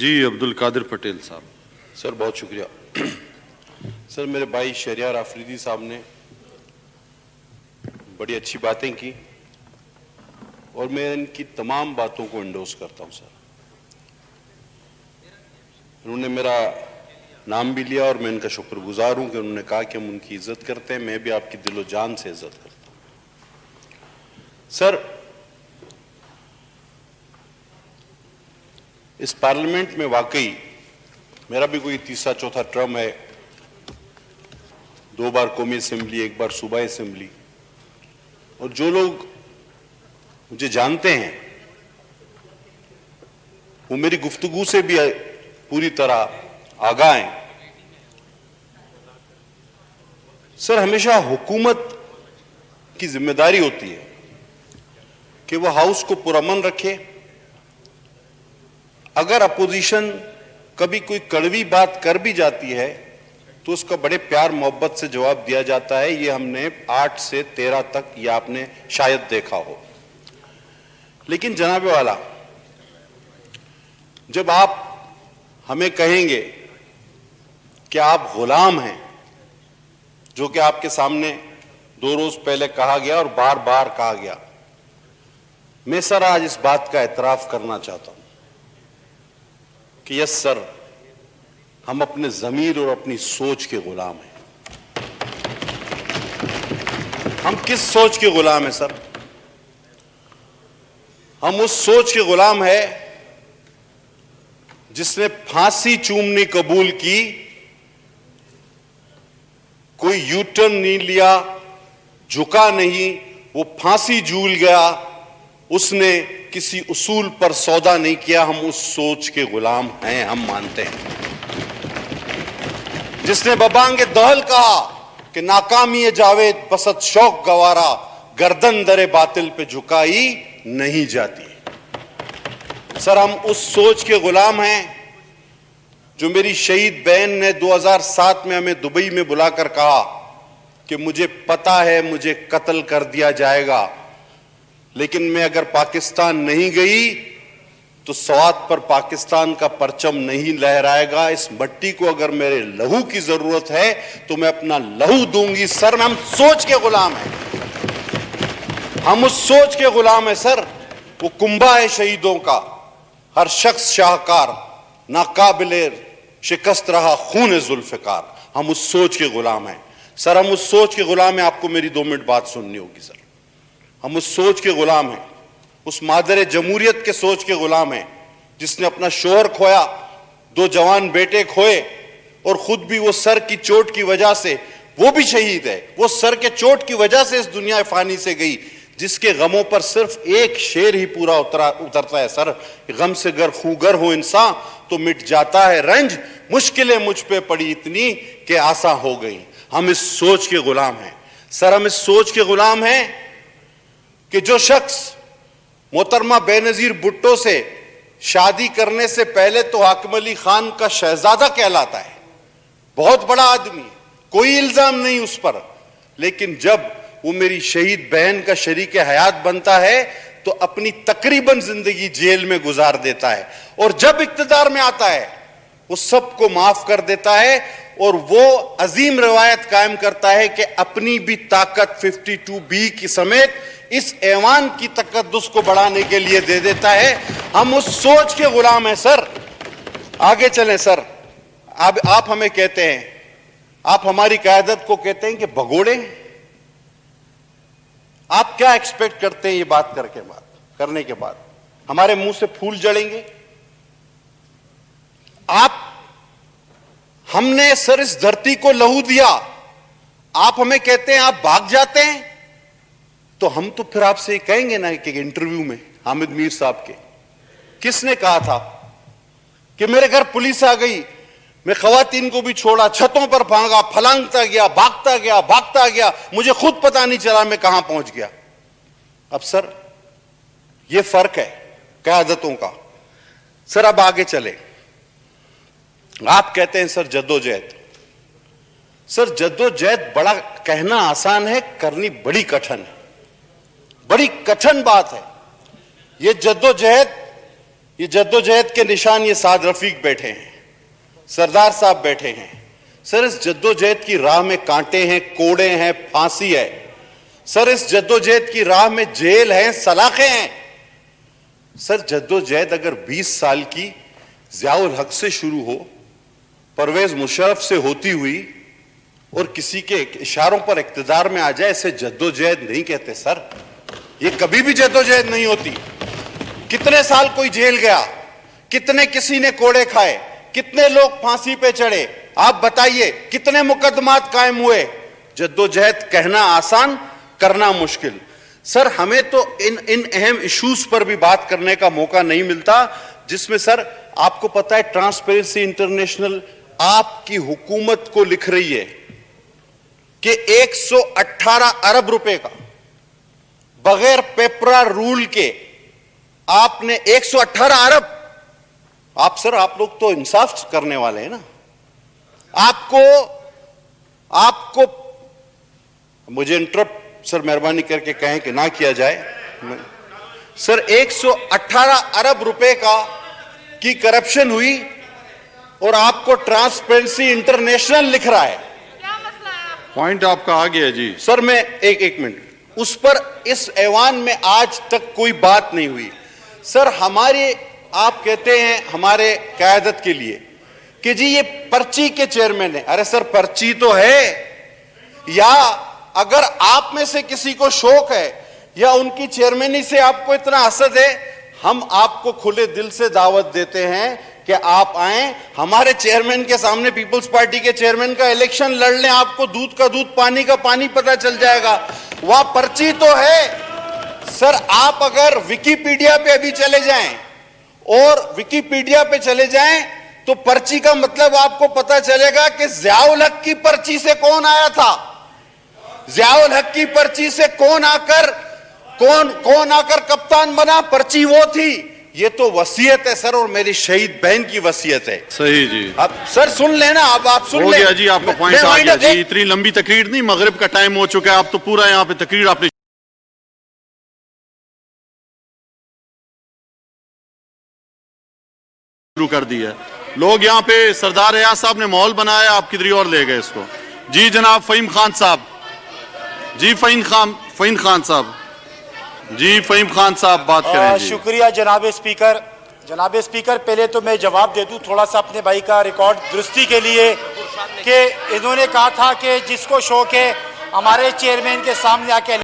जी अब्दुल कादिर पटेल साहब। सर बहुत शुक्रिया। सर मेरे भाई शहरियार आफरीदी साहब ने बड़ी अच्छी बातें की और मैं इनकी तमाम बातों को इंडोर्स करता हूं। सर उन्होंने मेरा नाम भी लिया और मैं इनका शुक्रगुजार हूं कि उन्होंने कहा कि हम उनकी इज्जत करते हैं। मैं भी आपकी दिलो जान से इज्जत करता हूं। सर इस पार्लियामेंट में वाकई मेरा भी कोई तीसरा चौथा टर्म है, 2 बार कौमी असेंबली, 1 बार सूबाई असेंबली, और जो लोग मुझे जानते हैं वो मेरी गुफ्तगू से भी पूरी तरह आगाह हैं। सर हमेशा हुकूमत की जिम्मेदारी होती है कि वो हाउस को पुरअमन रखे। अगर अपोजिशन कभी कोई कड़वी बात कर भी जाती है तो उसका बड़े प्यार मोहब्बत से जवाब दिया जाता है। ये हमने 8 से 13 तक ये आपने शायद देखा हो। लेकिन जनाब वाला, जब आप हमें कहेंगे कि आप गुलाम हैं, जो कि आपके सामने 2 रोज पहले कहा गया और बार बार कहा गया, मैं सर आज इस बात का एतराफ करना चाहता हूं कि यस सर, हम अपने ज़मीर और अपनी सोच के गुलाम हैं। हम किस सोच के गुलाम हैं सर? हम उस सोच के गुलाम हैं जिसने फांसी चूमनी कबूल की, कोई यू टर्न नहीं लिया, झुका नहीं, वो फांसी झूल गया, उसने किसी उसूल पर सौदा नहीं किया। हम उस सोच के गुलाम हैं, हम मानते हैं। जिसने बबांगे दहल कहा कि नाकामी जावेद बसत शौक गवारा, गर्दन दरे बातिल पे झुकाई नहीं जाती। सर हम उस सोच के गुलाम हैं जो मेरी शहीद बहन ने 2007 में हमें दुबई में बुलाकर कहा कि मुझे पता है मुझे कत्ल कर दिया जाएगा, लेकिन मैं अगर पाकिस्तान नहीं गई तो सवात पर पाकिस्तान का परचम नहीं लहराएगा। इस मट्टी को अगर मेरे लहू की जरूरत है तो मैं अपना लहू दूंगी। सर हम सोच के गुलाम हैं, हम उस सोच के गुलाम हैं। सर वो कुंभा है शहीदों का, हर शख्स शाहकार, नाकाबिले शिकस्त रहा खून जुल्फिकार। हम उस सोच के गुलाम हैं। सर हम उस सोच के गुलाम हैं। आपको मेरी 2 मिनट बात सुननी होगी सर। हम उस सोच के गुलाम हैं, उस मादर जमहूरियत के सोच के गुलाम हैं जिसने अपना शोहर खोया, 2 जवान बेटे खोए और खुद भी वो सर की चोट की वजह से, वो भी शहीद है, वो सर के चोट की वजह से इस दुनिया फानी से गई, जिसके गमों पर सिर्फ एक शेर ही पूरा उतरता है। सर गम से गर खूगर हो इंसान तो मिट जाता है रंज, मुश्किलें मुझ पे पड़ी इतनी कि आसा हो गई। हम इस सोच के गुलाम हैं। सर हम इस सोच के गुलाम हैं कि जो शख्स मोहतरमा बेनजीर भुट्टो से शादी करने से पहले तो हाकिम अली खान का शहजादा कहलाता है, बहुत बड़ा आदमी, कोई इल्जाम नहीं उस पर, लेकिन जब वो मेरी शहीद बहन का शरीक हयात बनता है तो अपनी तकरीबन जिंदगी जेल में गुजार देता है, और जब इक्तदार में आता है वो सबको माफ कर देता है और वो अजीम रवायत कायम करता है कि अपनी भी ताकत 52B की समेत इस ऐवान की तकद्दुस को बढ़ाने के लिए दे देता है। हम उस सोच के गुलाम हैं। सर आगे चलें। सर आप हमें कहते हैं, आप हमारी क़यादत को कहते हैं कि भगोड़े। आप क्या एक्सपेक्ट करते हैं ये बात करने के बाद? हमारे मुंह से फूल जड़ेंगे? हमने सर इस धरती को लहू दिया, आप हमें कहते हैं आप भाग जाते हैं, तो हम तो फिर आपसे कहेंगे ना कि इंटरव्यू में हामिद मीर साहब के, किसने कहा था कि मेरे घर पुलिस आ गई, मैं खवातीन को भी छोड़ा, छतों पर भागा, फलांगता गया, भागता गया, मुझे खुद पता नहीं चला मैं कहां पहुंच गया। अब सर यह फर्क है क़यादतों का। सर अब आगे चले। आप कहते हैं सर जद्दोजहद। सर जद्दोजहद बड़ा कहना आसान है, करनी बड़ी कठिन है, बड़ी कठिन बात है। यह जद्दोजहद ये जद्दोजहद के निशान, ये साद रफीक बैठे हैं, सरदार साहब बैठे हैं। सर, इस जद्दोजहद की राह में कांटे हैं, कोड़े हैं, फांसी है। सर, इस जद्दोजहद की राह में जेल है, सलाखें हैं। सर, जद्दोजहद अगर 20 साल की ज़ियाउल हक से शुरू हो, परवेज मुशर्रफ से होती हुई और किसी के इशारों पर इक्तिदार में आ जाए, इसे जद्दोजहद नहीं कहते सर। ये कभी भी जद्दोजहद नहीं होती। कितने साल कोई जेल गया, कितने किसी ने कोड़े खाए, कितने लोग फांसी पे चढ़े, आप बताइए, कितने मुकदमात कायम हुए। जद्दोजहद कहना आसान, करना मुश्किल। सर, हमें तो इन अहम इश्यूज पर भी बात करने का मौका नहीं मिलता, जिसमें सर आपको पता है ट्रांसपेरेंसी इंटरनेशनल आपकी हुकूमत को लिख रही है कि 118 अरब रुपए का बगैर पेपरा रूल के आपने 118 अरब, आप सर, आप लोग तो इंसाफ करने वाले हैं ना। आपको मुझे इंटरप्ट सर मेहरबानी करके कहें कि ना किया जाए। सर, 118 अरब रुपए की करप्शन हुई और आपको ट्रांसपेरेंसी इंटरनेशनल लिख रहा है। पॉइंट आपका आ गया जी। सर, मैं एक मिनट, उस पर इस ऐवान में आज तक कोई बात नहीं हुई। सर, हमारे, आप कहते हैं हमारे क़यादत के लिए कि जी ये पर्ची के चेयरमैन है। अरे सर, पर्ची तो है, या अगर आप में से किसी को शौक है या उनकी चेयरमैनी से आपको इतना हसद है, हम आपको खुले दिल से दावत देते हैं कि आप आए हमारे चेयरमैन के सामने, पीपल्स पार्टी के चेयरमैन का इलेक्शन लड़ लें। आपको दूध का दूध, पानी का पानी पता चल जाएगा। वह पर्ची तो है। सर, आप अगर विकिपीडिया पे अभी चले जाएं और विकिपीडिया पे चले जाएं तो पर्ची का मतलब आपको पता चलेगा कि ज़ियाउल हक की पर्ची से कौन आया था, ज़ियाउल हक की पर्ची से कौन आकर कप्तान बना, पर्ची वो थी। ये तो वसीयत है सर, और मेरी शहीद बहन की वसीयत है। सही जी। अब सर सुन लेना, अब आप सुन हो ले। गया जी, आपका पॉइंट आ गया जी। इतनी लंबी तकरीर नहीं, मगरिब का टाइम हो चुका है, आप तो पूरा यहाँ पे तकरीर आपने शुरू कर दी है। लोग यहाँ पे सरदार रियाज साहब ने माहौल बनाया, आप किधर और ले गए इसको। जी जनाब फहीम खान साहब, जी फहीम खान साहब, जी फहीम खान साहब बात करें जी। शुक्रिया जनाब स्पीकर। जनाब स्पीकर, पहले तो मैं जवाब दे दूं थोड़ा सा अपने भाई का रिकॉर्ड दुरुस्ती के लिए, कि इन्होंने कहा था कि जिसको शौक है हमारे चेयरमैन के सामने आके